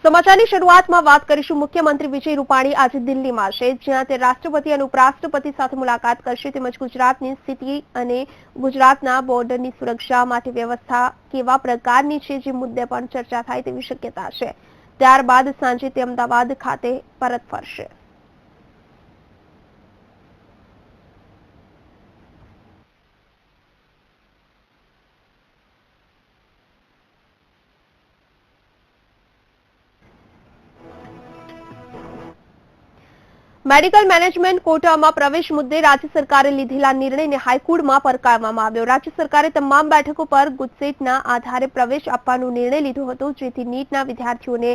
સમાચારની શરૂઆતમાં વાત કરીશું મુખ્યમંત્રી વિજય રૂપાણી આજે દિલ્હીમાં છે, જ્યાં તે રાષ્ટ્રપતિ અને ઉપરાષ્ટ્રપતિ સાથે મુલાકાત કરશે તેમજ ગુજરાતની સ્થિતિ અને ગુજરાતના બોર્ડરની સુરક્ષા માટે વ્યવસ્થા કેવા પ્રકારની છે જે મુદ્દે પણ ચર્ચા થાય તેવી શક્યતા છે। ત્યારબાદ સાંજે તે અમદાવાદ ખાતે પરત ફરશે। મેડિકલ મેનેજમેન્ટ કોટામાં પ્રવેશ મુદ્દે રાજ્ય સરકારે લીધેલા નિર્ણયને હાઈકોર્ટમાં પડકારવામાં આવ્યો। રાજ્ય સરકારે તમામ બેઠકો પર ગુજસેટના આધારે પ્રવેશ આપવાનો નિર્ણય લીધો હતો, જેથી નીટના વિદ્યાર્થીઓને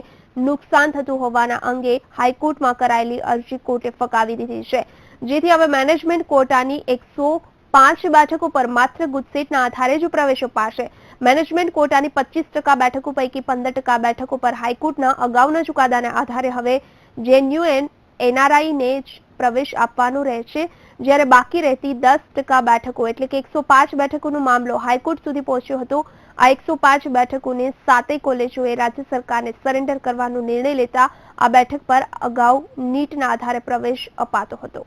નુકસાન થતું હોવાના અંગે હાઈકોર્ટમાં કરાયેલી અરજી કોર્ટે ફગાવી દીધી છે, જેથી હવે મેનેજમેન્ટ કોટાની 105 બેઠકો પર માત્ર ગુજસેટના આધારે જ પ્રવેશ અપાશે। મેનેજમેન્ટ કોટાની 25% બેઠકો પૈકી 15% બેઠકો પર હાઈકોર્ટના અગાઉના ચુકાદાના આધારે હવે જેન્યુએન એનઆરઆઈને જ પ્રવેશ આપવાનો રહેશે, જ્યારે બાકી રહેતી 10% બેઠકો એટલે કે 105 બેઠકોનો મામલો હાઈકોર્ટ સુધી પહોંચ્યો હતો। આ 105 બેઠકોને 7 કોલેજોએ રાજ્ય સરકારને સરેન્ડર કરવાનો નિર્ણય લેતા આ બેઠક પર અગાઉ નીટના આધારે પ્રવેશ અપાતો હતો।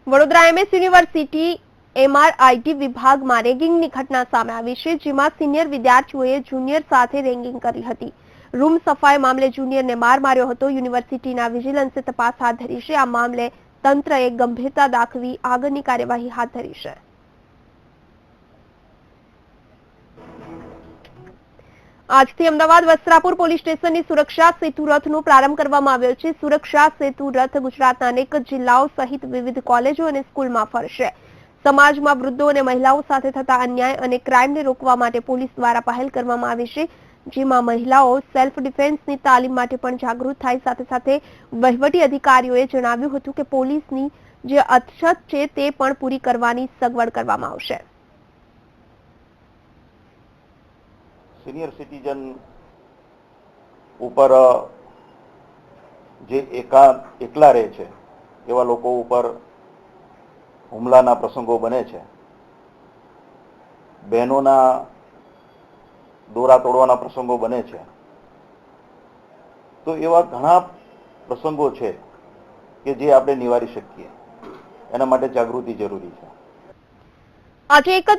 વડોદરા એમએસ યુનિવર્સિટી એમઆરઆઈટી વિભાગમાં રેગિંગની ઘટના સામે આવી છે, જેમાં સિનિયર વિદ્યાર્થીઓએ જુનિયર સાથે રેગિંગ કરી હતી। રૂમ સફાઈ મામલે જુનિયરને માર માર્યો હતો। યુનિવર્સિટીના વિજિલન્સે તપાસ હાથ ધરી છે। આ મામલે તંત્રએ ગંભીરતા દાખવી આગળની કાર્યવાહી હાથ ધરી છે। આજથી અમદાવાદ વસ્ત્રાપુર પોલીસ સ્ટેશનની સુરક્ષા સેતુ રથનો પ્રારંભ કરવામાં આવ્યો છે। સુરક્ષા સેતુ રથ ગુજરાતના અનેક જિલ્લાઓ સહિત વિવિધ કોલેજો અને સ્કૂલમાં ફરશે। સમાજમાં વૃદ્ધો અને મહિલાઓ સાથે થતા અન્યાય અને ક્રાઇમને રોકવા માટે પોલીસ દ્વારા પહેલ કરવામાં આવી છે, જેમાં મહિલાઓ સેલ્ફ ડિફેન્સની તાલીમ માટે પણ જાગૃત થાય। સાથે સાથે વહીવટી અધિકારીઓએ જણાવ્યું હતું કે પોલીસની જે અછત છે તે પણ પૂરી કરવાની સગવડ કરવામાં આવશે। સિનિયર સિટીઝન ઉપર જે એકલા રહે છે એવા લોકો ઉપર હુમલાના પ્રસંગો બને છે, બહેનોના દોરા તોડવાના પ્રસંગો બને છે, તો એવા ઘણા પ્રસંગો છે કે જે આપણે નિવારી શકીએ, એના માટે જાગૃતિ જરૂરી છે। આજે એક